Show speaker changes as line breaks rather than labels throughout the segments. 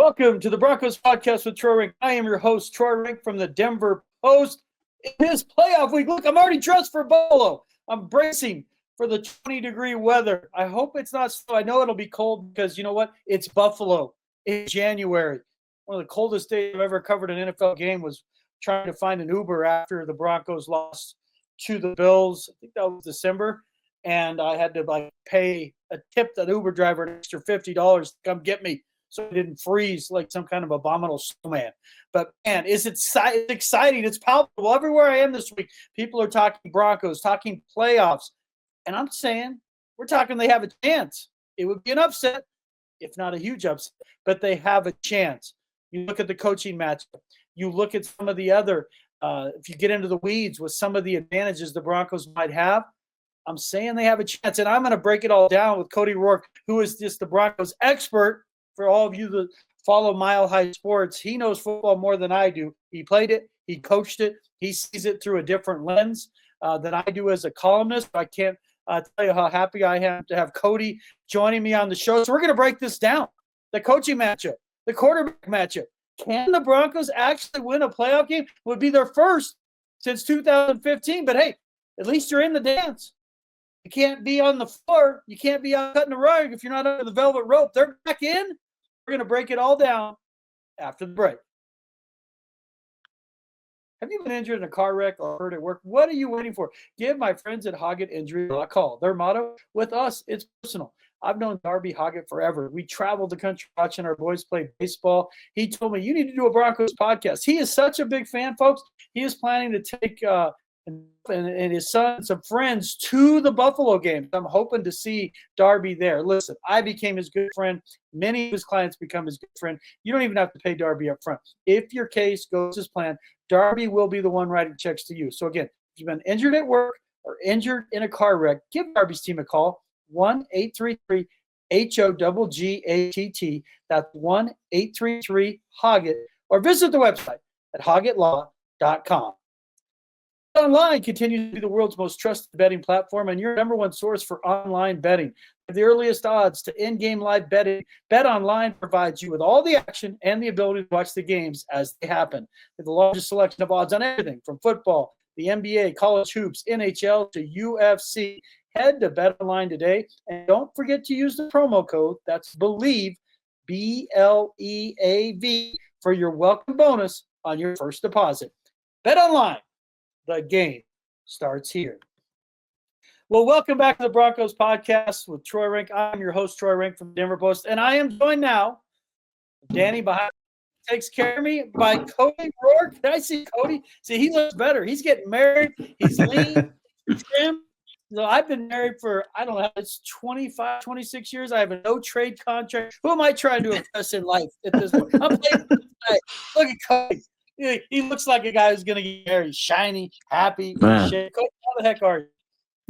Welcome to the Broncos Podcast with Troy Renck. I am your host, Troy Renck from the Denver Post. It is playoff week. Look, I'm already dressed for Buffalo. I'm bracing for the 20-degree weather. I hope it's not snow. I know it'll be cold because you know what? It's Buffalo in January. One of the coldest days I've ever covered an NFL game was trying to find an Uber after the Broncos lost to the Bills. I think that was December. And I had to pay a tip that Uber driver an extra $50 to come get me, so it didn't freeze like some kind of abominable snowman. But, man, it's exciting. It's palpable. Everywhere I am this week, people are talking Broncos, talking playoffs. And I'm saying we're talking they have a chance. It would be an upset, if not a huge upset, but they have a chance. You look at the coaching matchup. You look at some of the other if you get into the weeds with some of the advantages the Broncos might have, I'm saying they have a chance. And I'm going to break it all down with Cody Roark, who is just the Broncos expert. For all of you that follow Mile High Sports, he knows football more than I do. He played it. He coached it. He sees it through a different lens than I do as a columnist. I can't tell you how happy I am to have Cody joining me on the show. So we're going to break this down. The coaching matchup, the quarterback matchup. Can the Broncos actually win a playoff game? Would be their first since 2015. But, hey, at least you're in the dance. You can't be on the floor. You can't be out cutting the rug if you're not under the velvet rope. They're back in. We're going to break it all down after the break. Have you been injured in a car wreck or hurt at work? What are you waiting for? Give my friends at Hoggett Injury a call. Their motto, with us, it's personal. I've known Darby Hoggett forever. We traveled the country watching our boys play baseball. He told me, you need to do a Broncos podcast. He is such a big fan, folks. He is planning to take and his son and some friends to the Buffalo game. I'm hoping to see Darby there. Listen, I became his good friend. Many of his clients become his good friend. You don't even have to pay Darby up front. If your case goes as planned, Darby will be the one writing checks to you. So, again, if you've been injured at work or injured in a car wreck, give Darby's team a call, 1-833-HOGGATT. That's 1-833-HOGGET. Or visit the website at hoggettlaw.com. Online continues to be the world's most trusted betting platform and your number one source for online betting. With the earliest odds to in-game live betting, BetOnline provides you with all the action and the ability to watch the games as they happen. With the largest selection of odds on everything from football, the NBA, college hoops, NHL to UFC. Head to BetOnline today and don't forget to use the promo code, that's BELIEVE, BLEAV, for your welcome bonus on your first deposit. BetOnline. The game starts here. Well, welcome back to the Broncos Podcast with Troy Renck. I'm your host, Troy Renck from the Denver Post, and I am joined now. Danny behind takes care of me by Cody Roark. Did I see Cody? See, he looks better. He's getting married. He's lean. He's trim. So I've been married for, I don't know, it's 25, 26 years. I have a no-trade contract. Who am I trying to impress in life at this point? I'm playing tonight. Look at Cody. He looks like a guy who's going to get married. Shiny, happy. Shit. How the heck are you?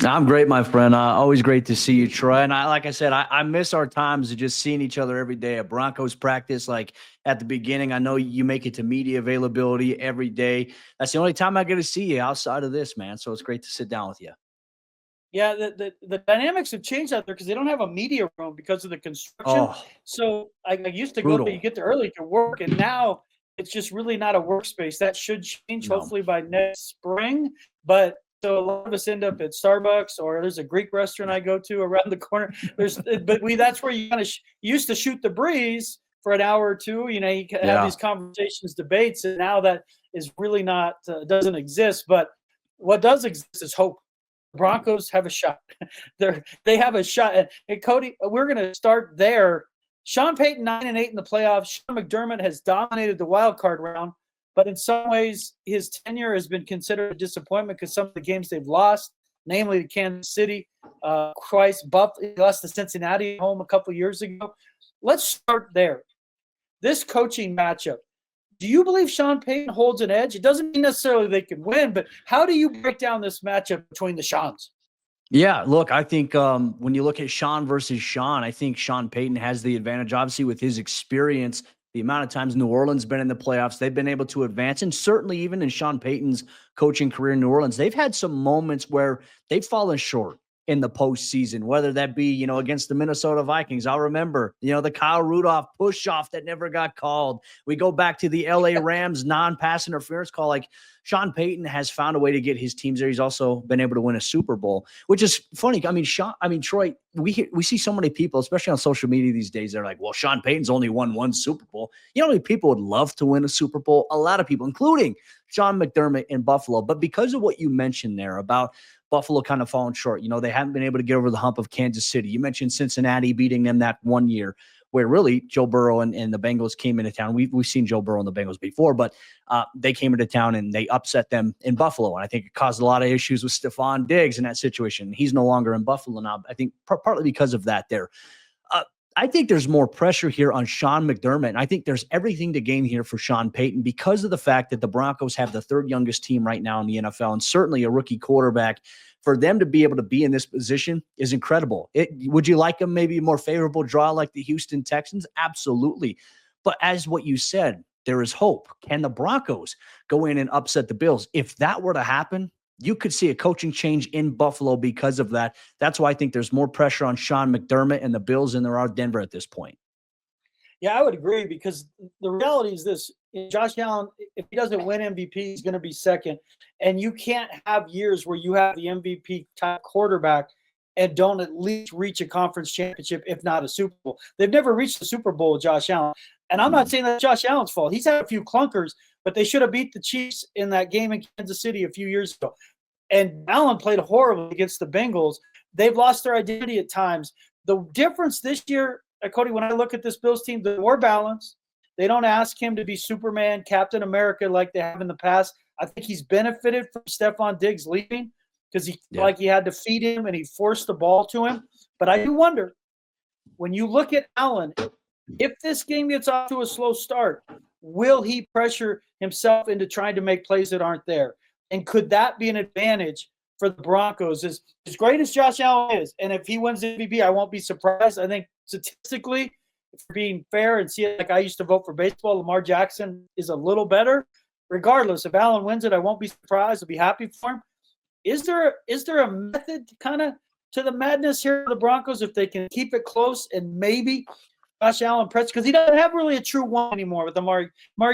I'm great, my friend. Always great to see you, Troy. And like I said, I miss our times of just seeing each other every day at Broncos practice. Like at the beginning, I know you make it to media availability every day. That's the only time I get to see you outside of this, man. So it's great to sit down with you.
Yeah, the dynamics have changed out there because they don't have a media room because of the construction. So I used to go there, you get there early to work, and now it's just really not a workspace. That should change hopefully by next spring. But so a lot of us end up at Starbucks, or there's a Greek restaurant I go to around the corner. That's where you kind of used to shoot the breeze for an hour or two. You know, you have these conversations, debates, and now that is really not doesn't exist. But what does exist is hope. Broncos have a shot. They have a shot. And Cody, we're going to start there. Sean Payton 9-8 in the playoffs. Sean McDermott has dominated the wild card round, but in some ways his tenure has been considered a disappointment because some of the games they've lost, namely to Kansas City, twice, Buffalo, lost to Cincinnati at home a couple years ago. Let's start there. This coaching matchup. Do you believe Sean Payton holds an edge? It doesn't mean necessarily they can win, but how do you break down this matchup between the Seans?
Yeah, look, I think when you look at Sean versus Sean, I think Sean Payton has the advantage, obviously, with his experience, the amount of times New Orleans been in the playoffs, they've been able to advance. And certainly even in Sean Payton's coaching career in New Orleans, they've had some moments where they've fallen short. in the postseason, whether that be, against the Minnesota Vikings. I'll remember, the Kyle Rudolph push off that never got called. We go back to the LA Rams non-pass interference call. Like, Sean Payton has found a way to get his teams there. He's also been able to win a Super Bowl, which is funny. I mean, Troy, we see so many people, especially on social media these days, they're like, well, Sean Payton's only won one Super Bowl. You know how many people would love to win a Super Bowl? A lot of people, including Sean McDermott in Buffalo. But because of what you mentioned there about Buffalo kind of falling short, they haven't been able to get over the hump of Kansas City. You mentioned Cincinnati beating them that one year, where really Joe Burrow and the Bengals came into town. We've seen Joe Burrow and the Bengals before, but they came into town and they upset them in Buffalo. And I think it caused a lot of issues with Stephon Diggs in that situation. He's no longer in Buffalo now. I think partly because of that there. I think there's more pressure here on Sean McDermott. And I think there's everything to gain here for Sean Payton because of the fact that the Broncos have the third youngest team right now in the NFL and certainly a rookie quarterback. For them to be able to be in this position is incredible. Would you like a maybe more favorable draw like the Houston Texans? Absolutely. But as what you said, there is hope. Can the Broncos go in and upset the Bills? If that were to happen, you could see a coaching change in Buffalo because of that. That's why I think there's more pressure on Sean McDermott and the Bills than there are Denver at this point.
Yeah, I would agree because the reality is this. Josh Allen, if he doesn't win MVP, he's going to be second. And you can't have years where you have the MVP type quarterback and don't at least reach a conference championship, if not a Super Bowl. They've never reached the Super Bowl with Josh Allen. And I'm not saying that's Josh Allen's fault. He's had a few clunkers, but they should have beat the Chiefs in that game in Kansas City a few years ago. And Allen played horribly against the Bengals. They've lost their identity at times. The difference this year, Cody, when I look at this Bills team, they're more balanced. They don't ask him to be Superman, Captain America like they have in the past. I think he's benefited from Stephon Diggs leaving because he had to feed him and he forced the ball to him. But I do wonder, when you look at Allen, if this game gets off to a slow start, will he pressure himself into trying to make plays that aren't there? And could that be an advantage for the Broncos? As great as Josh Allen is, and if he wins the MVP, I won't be surprised. I think statistically, if you're being fair and see it like I used to vote for baseball, Lamar Jackson is a little better. Regardless, if Allen wins it, I won't be surprised. I'll be happy for him. Is there a method kind of to the madness here for the Broncos if they can keep it close and maybe Josh Allen press? Because he doesn't have really a true one anymore with Amari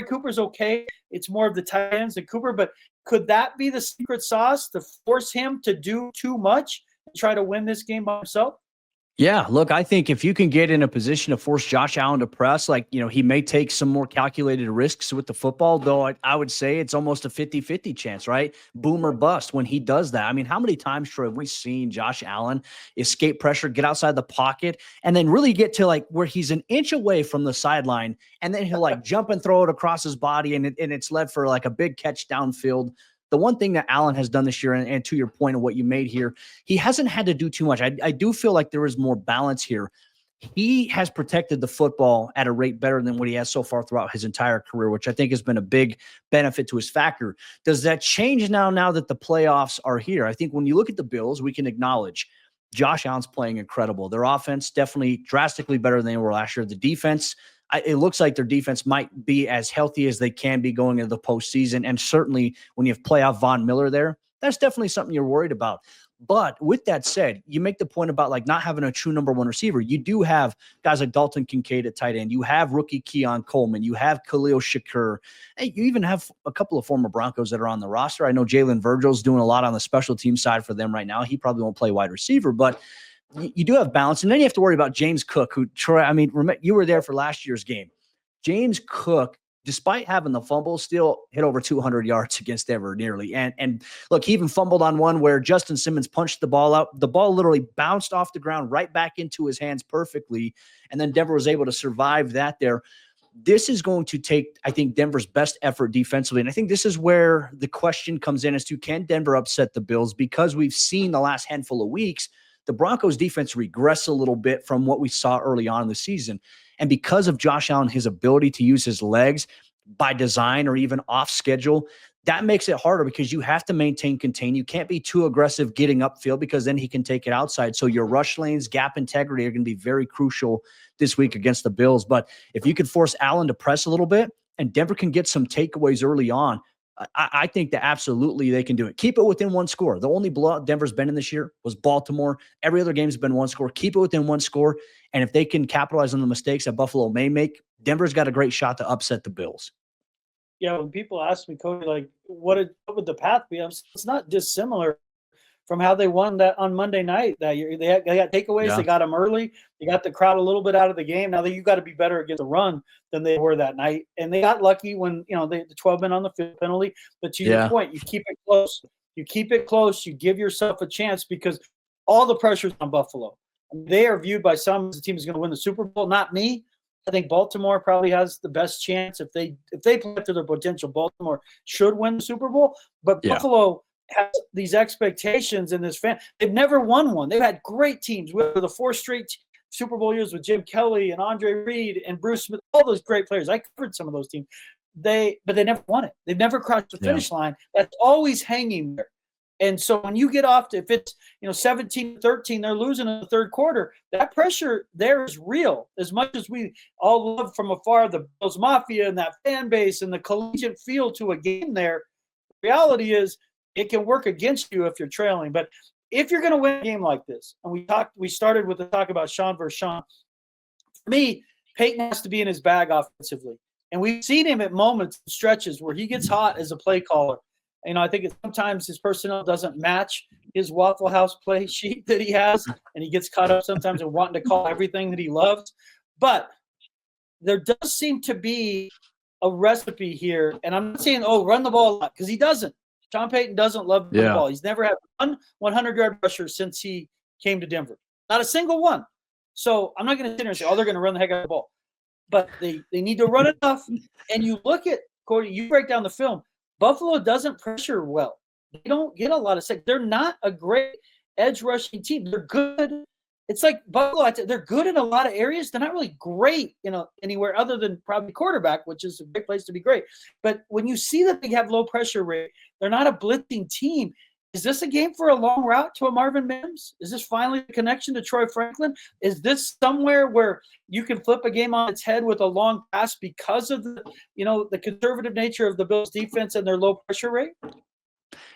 Cooper's okay. It's more of the tight ends than Cooper, but could that be the secret sauce to force him to do too much and try to win this game by himself?
Yeah, look, I think if you can get in a position to force Josh Allen to press, he may take some more calculated risks with the football, though I would say it's almost a 50-50 chance, right? Boom or bust when he does that. I mean, how many times, Troy, have we seen Josh Allen escape pressure, get outside the pocket, and then really get to where he's an inch away from the sideline, and then he'll jump and throw it across his body, and it's led for a big catch downfield. The one thing that Allen has done this year, and to your point of what you made here, he hasn't had to do too much. I do feel like there is more balance here. He has protected the football at a rate better than what he has so far throughout his entire career, which I think has been a big benefit to his factor. Does that change now that the playoffs are here? I think when you look at the Bills, we can acknowledge Josh Allen's playing incredible. Their offense definitely drastically better than they were last year. The defense, it looks like their defense might be as healthy as they can be going into the postseason. And certainly when you have playoff Von Miller there, that's definitely something you're worried about. But with that said, you make the point about not having a true number one receiver. You do have guys like Dalton Kincaid at tight end. You have rookie Keon Coleman. You have Khalil Shakur. Hey, you even have a couple of former Broncos that are on the roster. I know Jalen Virgil's doing a lot on the special team side for them right now. He probably won't play wide receiver, but you do have balance. And then you have to worry about James Cook, who, Troy, remember, you were there for last year's game. James Cook, despite having the fumble, still hit over 200 yards against Denver nearly. And look, he even fumbled on one where Justin Simmons punched the ball out. The ball literally bounced off the ground right back into his hands perfectly. And then Denver was able to survive that there. This is going to take, I think, Denver's best effort defensively. And I think this is where the question comes in as to, can Denver upset the Bills? Because we've seen the last handful of weeks, the Broncos defense regress a little bit from what we saw early on in the season. And because of Josh Allen, his ability to use his legs by design or even off schedule, that makes it harder because you have to contain. You can't be too aggressive getting upfield because then he can take it outside. So your rush lanes, gap integrity are going to be very crucial this week against the Bills. But if you could force Allen to press a little bit and Denver can get some takeaways early on, I think that absolutely they can do it. Keep it within one score. The only blowout Denver's been in this year was Baltimore. Every other game's been one score. Keep it within one score. And if they can capitalize on the mistakes that Buffalo may make, Denver's got a great shot to upset the Bills.
Yeah, when people ask me, Cody, like, what would the path be? It's not dissimilar from how they won that on Monday night that year. They got takeaways.
Yeah.
They got them early. They got the crowd a little bit out of the game. Now you got to be better against the run than they were that night. And they got lucky when, the 12 men on the field penalty. But to your point, you keep it close. You keep it close. You give yourself a chance because all the pressure's on Buffalo. They are viewed by some as the team is going to win the Super Bowl. Not me. I think Baltimore probably has the best chance if they play up to their potential. Baltimore should win the Super Bowl. But Buffalo has these expectations in this fan. They've never won one. They've had great teams with the 4 straight Super Bowl years with Jim Kelly and Andre Reed and Bruce Smith, all those great players. I covered some of those teams. But they never won it. They've never crossed the finish line. That's always hanging there. And so when you get off to, if it's 17-13, they're losing in the third quarter, that pressure there is real. As much as we all love from afar the Bills Mafia and that fan base and the collegiate feel to a game there, the reality is it can work against you if you're trailing. But if you're going to win a game like this, and we started with the talk about Sean versus Sean. For me, Payton has to be in his bag offensively. And we've seen him at moments, stretches where he gets hot as a play caller. I think sometimes his personnel doesn't match his Waffle House play sheet that he has, and he gets caught up sometimes in wanting to call everything that he loves. But there does seem to be a recipe here, and I'm not saying, run the ball a lot, because he doesn't. Sean Payton doesn't love the ball. He's never had one 100-yard rusher since he came to Denver. Not a single one. So I'm not going to sit here and say, they're going to run the heck out of the ball. But they need to run enough. And you look at, Corey, you break down the film, Buffalo doesn't pressure well. They don't get a lot of sacks. They're not a great edge rushing team. They're good. It's like Buffalo, they're good in a lot of areas. They're not really great, anywhere other than probably quarterback, which is a big place to be great. But when you see that they have low pressure rate, they're not a blitzing team. Is this a game for a long route to a Marvin Mims? Is this finally the connection to Troy Franklin? Is this somewhere where you can flip a game on its head with a long pass because of the conservative nature of the Bills defense and their low pressure rate?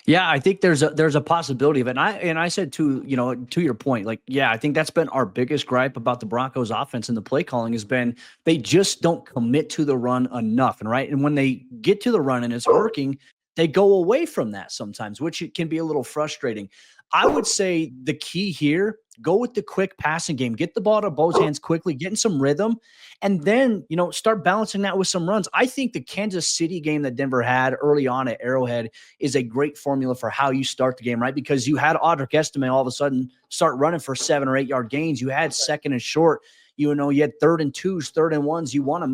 Yeah, I think there's a possibility of it. And I said to your point, I think that's been our biggest gripe about the Broncos offense and the play calling has been they just don't commit to the run enough. And when they get to the run and it's working, they go away from that sometimes, which it can be a little frustrating. I would say the key here, go with the quick passing game, get the ball to Bo's hands quickly, get in some rhythm, and then, start balancing that with some runs. I think the Kansas City game that Denver had early on at Arrowhead is a great formula for how you start the game, right? Because you had Audric Estime all of a sudden start running for 7 or 8 yard gains. You had second and short. You had 3rd and 2s, 3rd and 1s. You want to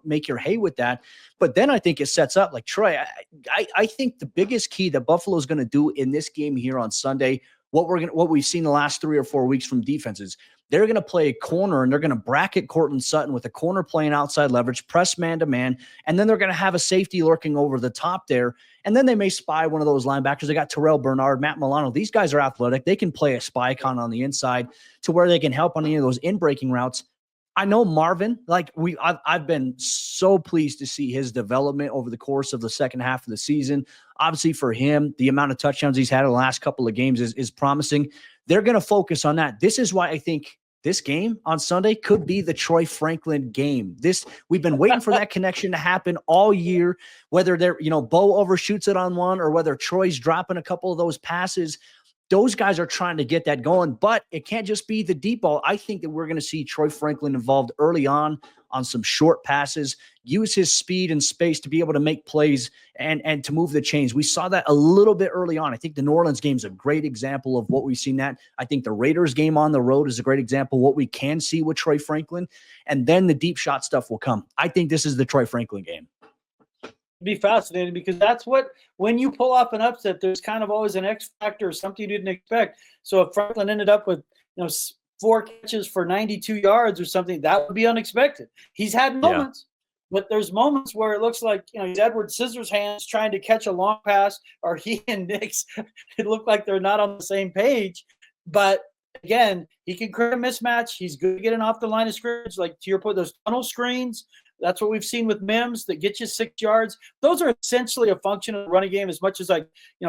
make your hay with that. But then I think it sets up like Troy. I think the biggest key that Buffalo is going to do in this game here on Sunday, what we've seen the last 3 or 4 weeks from defenses, they're going to play a corner and they're going to bracket Courtland Sutton with a corner playing outside leverage, press man to man, and then they're going to have a safety lurking over the top there. And then they may spy one of those linebackers. They got Terrell Bernard, Matt Milano. These guys are athletic. They can play a spy con on the inside to where they can help on any of those in-breaking routes. I know Marvin, I've been so pleased to see his development over the course of the second half of the season. Obviously for him, the amount of touchdowns he's had in the last couple of games is promising. They're going to focus on that. This is why I think this game on Sunday could be the Troy Franklin game. We've been waiting for that connection to happen all year, whether Bo overshoots it on one or whether Troy's dropping a couple of those passes. Those guys are trying to get that going, but it can't just be the deep ball. I think that we're going to see Troy Franklin involved early on some short passes, use his speed and space to be able to make plays and to move the chains. We saw that a little bit early on. I think the New Orleans game is a great example of what we've seen that. I think the Raiders game on the road is a great example of what we can see with Troy Franklin, and then the deep shot stuff will come. I think this is the Troy Franklin game.
Be fascinating because that's when you pull off an upset, there's kind of always an X factor or something you didn't expect. So if Franklin ended up with 4 catches for 92 yards or something, that would be unexpected. He's had moments, but there's moments where it looks like he's Edward Scissorhands trying to catch a long pass, or he and Nix, it looked like they're not on the same page. But again, he can create a mismatch. He's good at getting off the line of scrimmage. Like to your point, those tunnel screens, that's what we've seen with Mims that get you 6 yards. Those are essentially a function of the running game as much as I,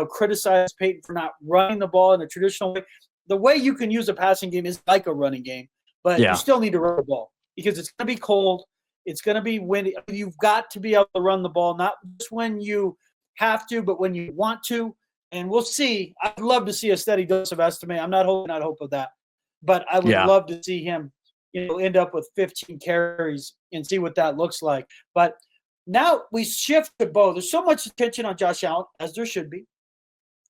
criticize Payton for not running the ball in a traditional way. The way you can use a passing game is like a running game, but you still need to run the ball because it's going to be cold. It's going to be windy. You've got to be able to run the ball, not just when you have to, but when you want to. And we'll see. I'd love to see a steady dose of estimate. I'm not holding out hope of that, but I would love to see him, end up with 15 carries and see what that looks like. But now we shift to Bo. There's so much attention on Josh Allen, as there should be.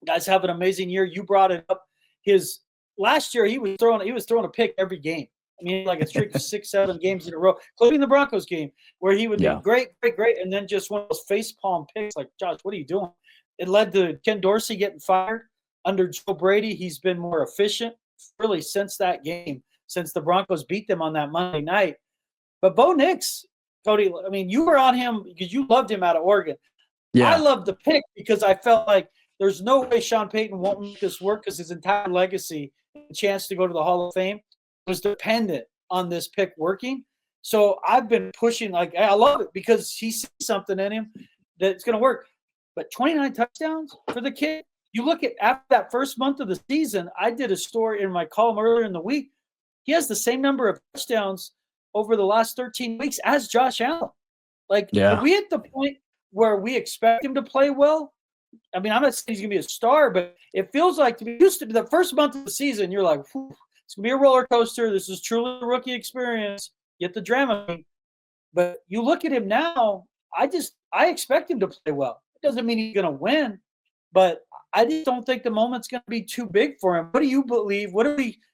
Guys have an amazing year. You brought it up. His last year, he was throwing a pick every game. I mean, like a streak of 6-7 games in a row, including the Broncos game, where he would be great, and then just one of those facepalm picks. Like, Josh, what are you doing? It led to Ken Dorsey getting fired. Under Joe Brady, he's been more efficient really since that game, since the Broncos beat them on that Monday night. But Bo Nix, Cody, I mean, you were on him because you loved him out of Oregon. Yeah. I loved the pick because I felt like there's no way Sean Payton won't make this work because his entire legacy, the chance to go to the Hall of Fame, was dependent on this pick working. So I've been pushing, I love it because he sees something in him that's going to work. But 29 touchdowns for the kid. You look at after that first month of the season, I did a story in my column earlier in the week. He has the same number of touchdowns over the last 13 weeks as Josh Allen. Are we at the point where we expect him to play well? I mean, I'm not saying he's going to be a star, but it feels like to be used to be the first month of the season, you're like, it's going to be a roller coaster. This is truly a rookie experience. Get the drama. But you look at him now, I expect him to play well. Doesn't mean he's going to win, but I just don't think the moment's going to be too big for him. What do you believe?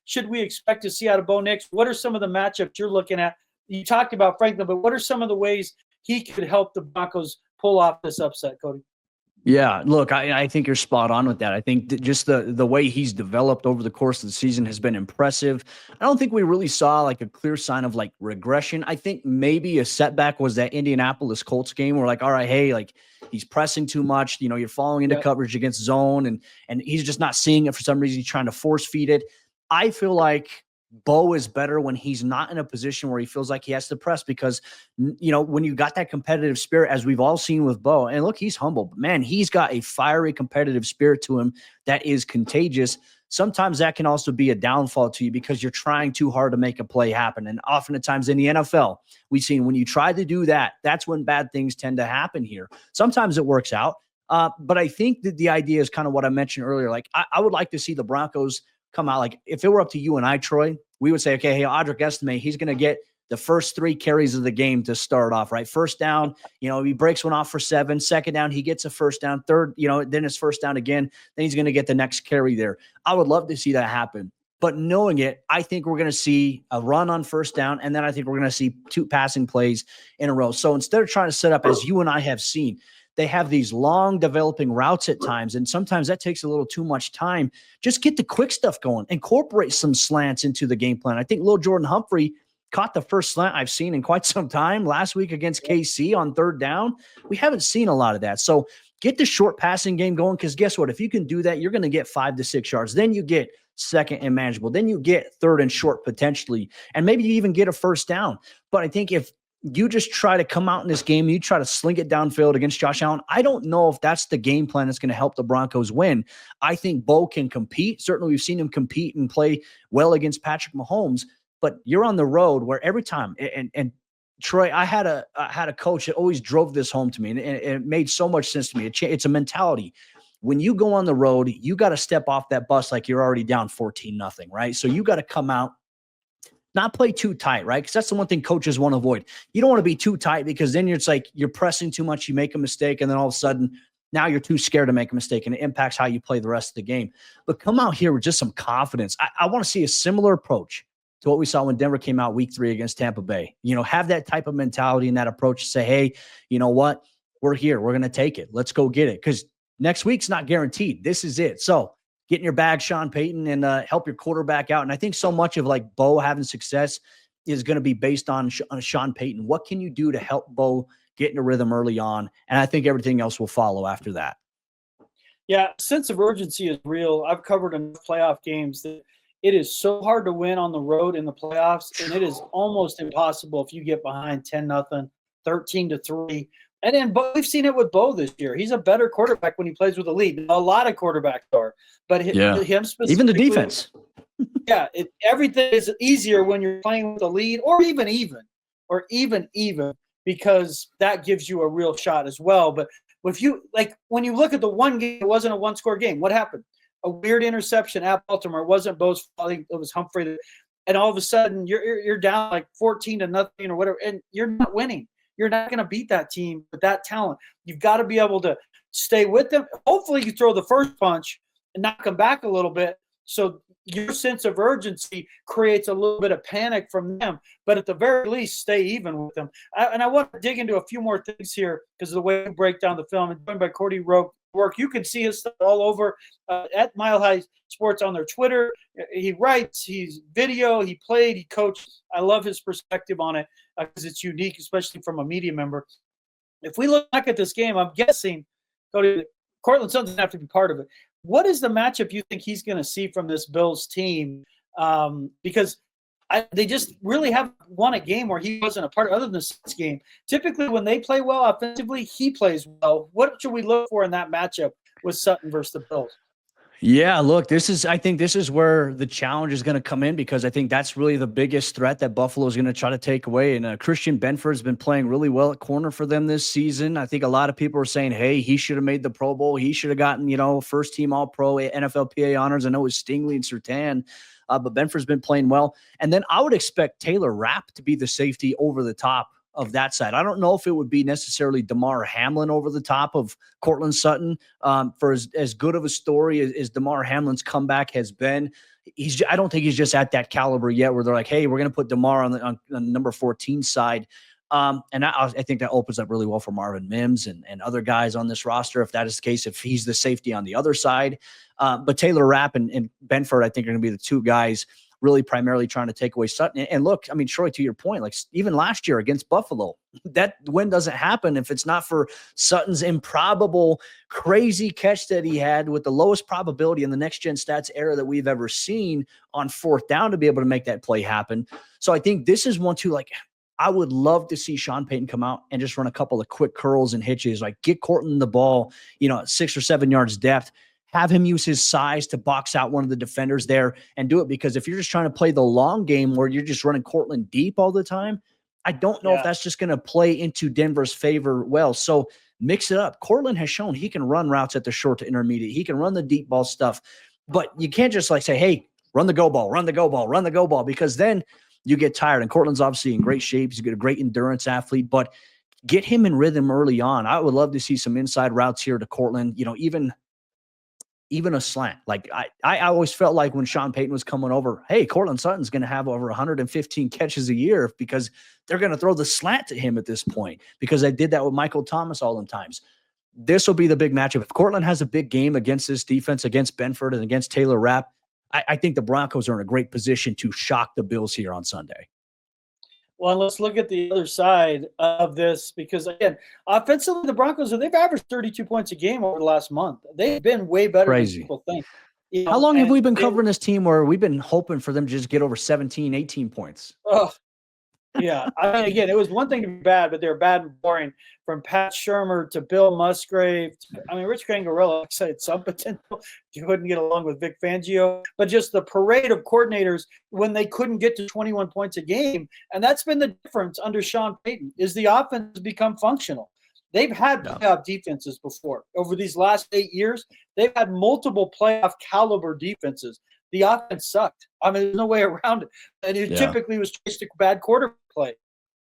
Should we expect to see out of Bo Nix? What are some of the matchups you're looking at? You talked about Franklin, but what are some of the ways he could help the Broncos pull off this upset, Cody?
Yeah, look, I think you're spot on with that. I think that just the way he's developed over the course of the season has been impressive. I don't think we really saw a clear sign of regression. I think maybe a setback was that Indianapolis Colts game where all right, hey, he's pressing too much. You're falling into coverage against zone and he's just not seeing it for some reason. He's trying to force feed it. I feel like Bo is better when he's not in a position where he feels like he has to press because, when you got that competitive spirit, as we've all seen with Bo, and look, he's humble, but man, he's got a fiery competitive spirit to him that is contagious. Sometimes that can also be a downfall to you because you're trying too hard to make a play happen. And often at times in the NFL, we've seen when you try to do that, that's when bad things tend to happen here. Sometimes it works out. But I think that the idea is kind of what I mentioned earlier. I would like to see the Broncos come out. If it were up to you and I, Troy, we would say, okay, hey, Audric estimate, he's going to get the first 3 carries of the game to start off, right? First down, he breaks one off for 7. Second down, he gets a first down. Third, then it's first down again. Then he's going to get the next carry there. I would love to see that happen. But knowing it, I think we're going to see a run on first down, and then I think we're going to see 2 passing plays in a row. So instead of trying to set up, as you and I have seen, they have these long developing routes at times, and sometimes that takes a little too much time. Just get the quick stuff going. Incorporate some slants into the game plan. I think Lil Jordan Humphrey caught the first slant I've seen in quite some time last week against KC on third down. We haven't seen a lot of that. So get the short passing game going because guess what? If you can do that, you're going to get 5 to 6 yards. Then you get second and manageable. Then you get third and short potentially, and maybe you even get a first down. But I think if you just try to come out in this game, you try to sling it downfield against Josh Allen, I don't know if that's the game plan that's going to help the Broncos win. I think Bo can compete. Certainly we've seen him compete and play well against Patrick Mahomes, but you're on the road where every time, and Troy, I had a coach that always drove this home to me, and it made so much sense to me. It's a mentality. When you go on the road, you got to step off that bus like you're already down 14-0, right? So you got to come out, not play too tight, right? Because that's the one thing coaches want to avoid. You don't want to be too tight because then you're pressing too much, you make a mistake, and then all of a sudden now you're too scared to make a mistake, and it impacts how you play the rest of the game. But come out here with just some confidence. I want to see a similar approach to what we saw when Denver came out week 3 against Tampa Bay. Have that type of mentality and that approach to say, hey, you know what? We're here. We're going to take it. Let's go get it. Because next week's not guaranteed. This is it. So get in your bag, Sean Payton, and help your quarterback out. And I think so much of Bo having success is going to be based on Sean Payton. What can you do to help Bo get in a rhythm early on? And I think everything else will follow after that.
Yeah, sense of urgency is real. I've covered enough playoff games that it is so hard to win on the road in the playoffs, and it is almost impossible if you get behind 10-0, 13-3. And then we've seen it with Bo this year. He's a better quarterback when he plays with a lead. A lot of quarterbacks are, but him specifically,
even the defense.
Yeah, everything is easier when you're playing with a lead, or even, because that gives you a real shot as well. But if you when you look at the one game, it wasn't a one-score game. What happened? A weird interception at Baltimore. It wasn't Bo's fault. It was Humphrey, and all of a sudden you're down like 14-0 or whatever, and you're not winning. You're not going to beat that team with that talent. You've got to be able to stay with them. Hopefully you throw the first punch and knock them back a little bit, so your sense of urgency creates a little bit of panic from them. But at the very least, stay even with them. And I want to dig into a few more things here because of the way we break down the film. And joined by Cody Roark. You can see his stuff all over at Mile High Sports on their Twitter. He writes, he's video, he played, he coached. I love his perspective on it because it's unique, especially from a media member. If we look back at this game, I'm guessing, Cody, Courtland Sutton doesn't have to be part of it. What is the matchup you think he's going to see from this Bills team? Because they just really haven't won a game where he wasn't a part, other than this game. Typically, when they play well offensively, he plays well. What should we look for in that matchup with Sutton versus the Bills?
Yeah, look, I think this is where the challenge is going to come in, because I think that's really the biggest threat that Buffalo is going to try to take away. And Christian Benford has been playing really well at corner for them this season. I think a lot of people are saying, hey, he should have made the Pro Bowl. He should have gotten, first team All-Pro, NFLPA honors. I know it was Stingley and Surtain, but Benford's been playing well. And then I would expect Taylor Rapp to be the safety over the top of that side. I don't know if it would be necessarily Damar Hamlin over the top of Courtland Sutton. For as good of a story as Damar Hamlin's comeback has been, I don't think he's just at that caliber yet where they're like, hey, we're going to put Damar on the number 14 side. And I think that opens up really well for Marvin Mims and other guys on this roster, if that is the case, if he's the safety on the other side. But Taylor Rapp and Benford, I think, are going to be the two guys really primarily trying to take away Sutton. And look, I mean, Troy, to your point, like even last year against Buffalo, that win doesn't happen if it's not for Sutton's improbable, crazy catch that he had with the lowest probability in the next gen stats era that we've ever seen on fourth down to be able to make that play happen. So I think this is one too, like, I would love to see Sean Payton come out and just run a couple of quick curls and hitches, like get Courtland the ball, 6 or 7 yards depth. Have him use his size to box out one of the defenders there and do it. Because if you're just trying to play the long game where you're just running Courtland deep all the time, I don't know if that's just going to play into Denver's favor well. So mix it up. Courtland has shown he can run routes at the short to intermediate. He can run the deep ball stuff. But you can't just say, hey, run the go ball, run the go ball, run the go ball, because then you get tired. And Courtland's obviously in great shape. He's a great endurance athlete. But get him in rhythm early on. I would love to see some inside routes here to Courtland, even a slant. Like I always felt like when Sean Payton was coming over, hey, Courtland Sutton's going to have over 115 catches a year because they're going to throw the slant to him at this point, because I did that with Michael Thomas all the times. This will be the big matchup. If Courtland has a big game against this defense, against Benford and against Taylor Rapp, I think the Broncos are in a great position to shock the Bills here on Sunday.
Well, let's look at the other side of this, because, again, offensively, the Broncos, they've averaged 32 points a game over the last month. They've been way better than people think.
How long have we been covering this team where we've been hoping for them to just get over 17, 18 points?
Oh, yeah. I mean, again, it was one thing to be bad, but they were bad and boring. From Pat Shurmur to Bill Musgrave. Rich Gangarella said some potential. You couldn't get along with Vic Fangio. But just the parade of coordinators when they couldn't get to 21 points a game. And that's been the difference under Sean Payton, is the offense has become functional. They've had playoff defenses before. Over these last 8 years, they've had multiple playoff caliber defenses. The offense sucked. There's no way around it. And it typically was traced to bad quarterback play.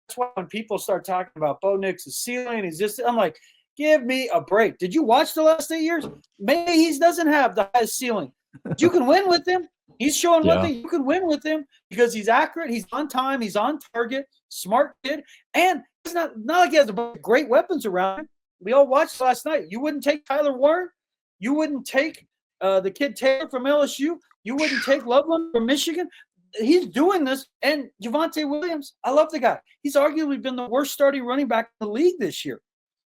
That's why when people start talking about Bo Nix's ceiling, I'm like, give me a break. Did you watch the last 8 years? Maybe he doesn't have the highest ceiling. But you can win with him. He's showing one thing. You can win with him because he's accurate. He's on time. He's on target. Smart kid. And it's not like he has great weapons around him. We all watched last night. You wouldn't take Tyler Warren. You wouldn't take the kid Taylor from LSU. You wouldn't take Loveland from Michigan. He's doing this. And Javonte Williams, I love the guy. He's arguably been the worst starting running back in the league this year.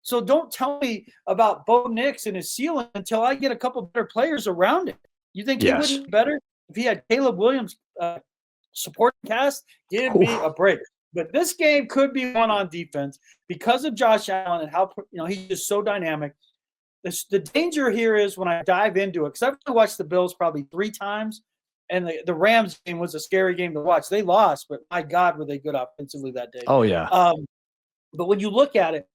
So don't tell me about Bo Nix and his ceiling until I get a couple better players around him. You think he would be better if he had Caleb Williams supporting cast, give me a break. But this game could be won on defense because of Josh Allen and how he's just so dynamic. The danger here is when I dive into it, because I've watched the Bills probably 3 times, and the Rams game was a scary game to watch. They lost, but my God, were they good offensively that day.
Oh, yeah.
But when you look at it,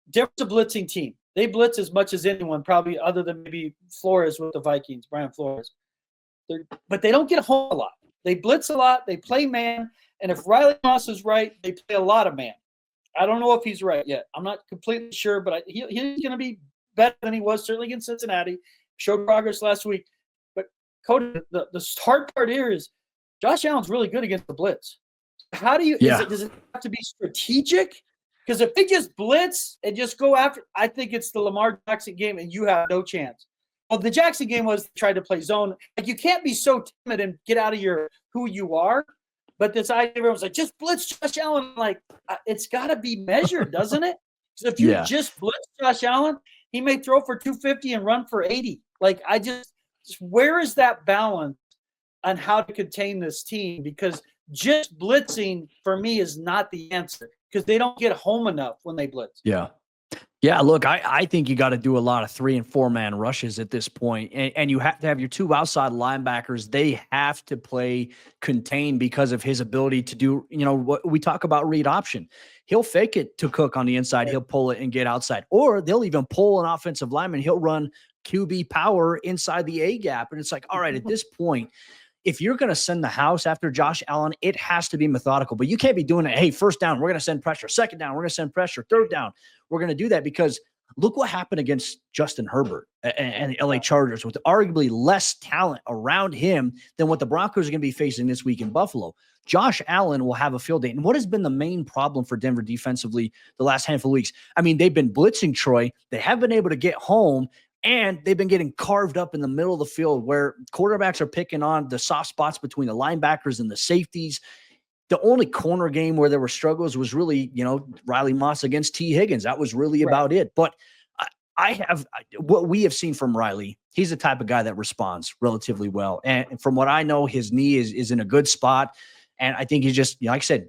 Denver's a blitzing team. They blitz as much as anyone, probably other than maybe Flores with the Vikings, Brian Flores. But they don't get home a lot. They blitz a lot. They play man. And if Riley Moss is right, they play a lot of man. I don't know if he's right yet. I'm not completely sure, but he's going to be better than he was, certainly against Cincinnati. Showed progress last week. But, Cody, the hard part here is Josh Allen's really good against the blitz. How do you does it have to be strategic? Because if they just blitz and just go after, I think it's the Lamar Jackson game and you have no chance. Well, the Jackson game was try to play zone. Like, you can't be so timid and get out of your who you are. But this idea, everyone's like, just blitz Josh Allen. Like, it's got to be measured, doesn't it? So if you just blitz Josh Allen, he may throw for 250 and run for 80. Like, just where is that balance on how to contain this team? Because just blitzing for me is not the answer because they don't get home enough when they blitz.
Yeah, look, I think you got to do a lot of 3- and 4-man rushes at this point. And you have to have your 2 outside linebackers. They have to play contain because of his ability to do, what we talk about read option. He'll fake it to Cook on the inside. He'll pull it and get outside. Or they'll even pull an offensive lineman. He'll run QB power inside the A gap. And it's like, all right, at this point, if you're going to send the house after Josh Allen, it has to be methodical. But you can't be doing it, hey, first down, we're going to send pressure. Second down, we're going to send pressure. Third down, we're going to do that because look what happened against Justin Herbert and the LA Chargers with arguably less talent around him than what the Broncos are going to be facing this week in Buffalo. Josh Allen will have a field day. And what has been the main problem for Denver defensively the last handful of weeks? I mean, they've been blitzing Troy. They haven't been able to get home. And they've been getting carved up in the middle of the field where quarterbacks are picking on the soft spots between the linebackers and the safeties. The only corner game where there were struggles was really, Riley Moss against T. Higgins. That was really about it. But what we have seen from Riley, he's the type of guy that responds relatively well. And from what I know, his knee is in a good spot. And I think he's just, like I said,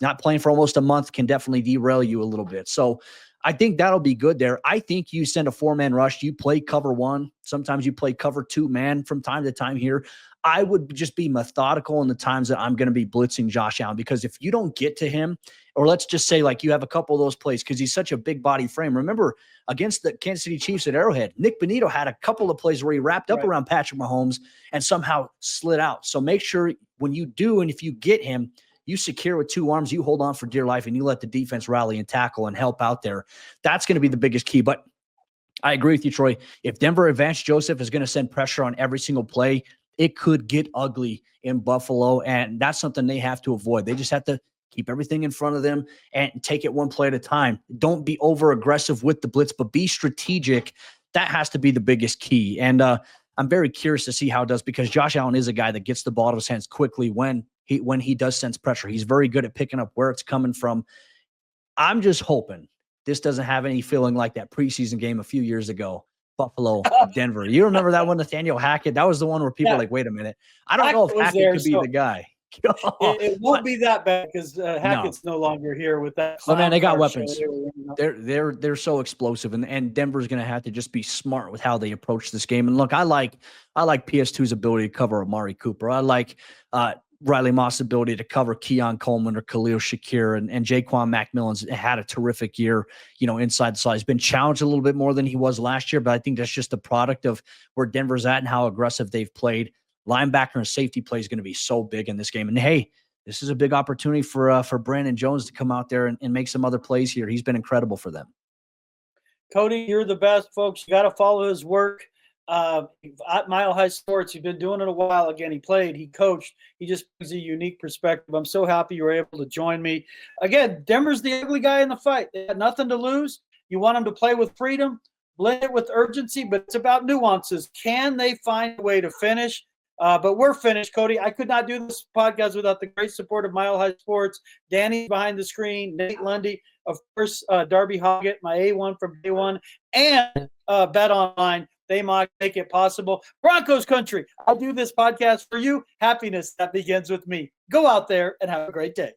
not playing for almost a month can definitely derail you a little bit. So I think that'll be good there. I think you send a 4-man rush. You play cover 1. Sometimes you play cover 2 man from time to time here. I would just be methodical in the times that I'm going to be blitzing Josh Allen, because if you don't get to him, or let's just say like you have a couple of those plays because he's such a big body frame. Remember against the Kansas City Chiefs at Arrowhead, Nick Bonito had a couple of plays where he wrapped up around Patrick Mahomes and somehow slid out. So make sure when you do, and if you get him, you secure with 2 arms, you hold on for dear life, and you let the defense rally and tackle and help out there. That's going to be the biggest key. But I agree with you, Troy. If Denver Vance Joseph is going to send pressure on every single play, it could get ugly in Buffalo, and that's something they have to avoid. They just have to keep everything in front of them and take it one play at a time. Don't be over-aggressive with the blitz, but be strategic. That has to be the biggest key. And I'm very curious to see how it does, because Josh Allen is a guy that gets the ball to his hands quickly when he does sense pressure. He's very good at picking up where it's coming from. I'm just hoping this doesn't have any feeling like that preseason game a few years ago, Buffalo, Denver. You remember that one, Nathaniel Hackett? That was the one where people were like, wait a minute. I don't know if Hackett could be the guy.
It won't be that bad because Hackett's no longer here with that.
But man, they got weapons. They're so explosive, and Denver's going to have to just be smart with how they approach this game. And look, I like PS2's ability to cover Amari Cooper. I like Riley Moss' ability to cover Keon Coleman or Khalil Shakir, and Jaquan McMillan's had a terrific year, inside the slot. He's been challenged a little bit more than he was last year, but I think that's just a product of where Denver's at and how aggressive they've played. Linebacker and safety play is going to be so big in this game. And hey, this is a big opportunity for Brandon Jones to come out there and make some other plays here. He's been incredible for them.
Cody, you're the best, folks. You got to follow his work. At Mile High Sports, he's been doing it a while. Again, he played, he coached. He just brings a unique perspective. I'm so happy you were able to join me. Again, Denver's the ugly guy in the fight. They got nothing to lose. You want them to play with freedom, blend it with urgency, but it's about nuances. Can they find a way to finish? But we're finished, Cody. I could not do this podcast without the great support of Mile High Sports. Danny behind the screen, Nate Lundy, of course, Darby Hoggett, my A1 from day one, and Bet Online. They make it possible. Broncos country, I do this podcast for you. Happiness that begins with me. Go out there and have a great day.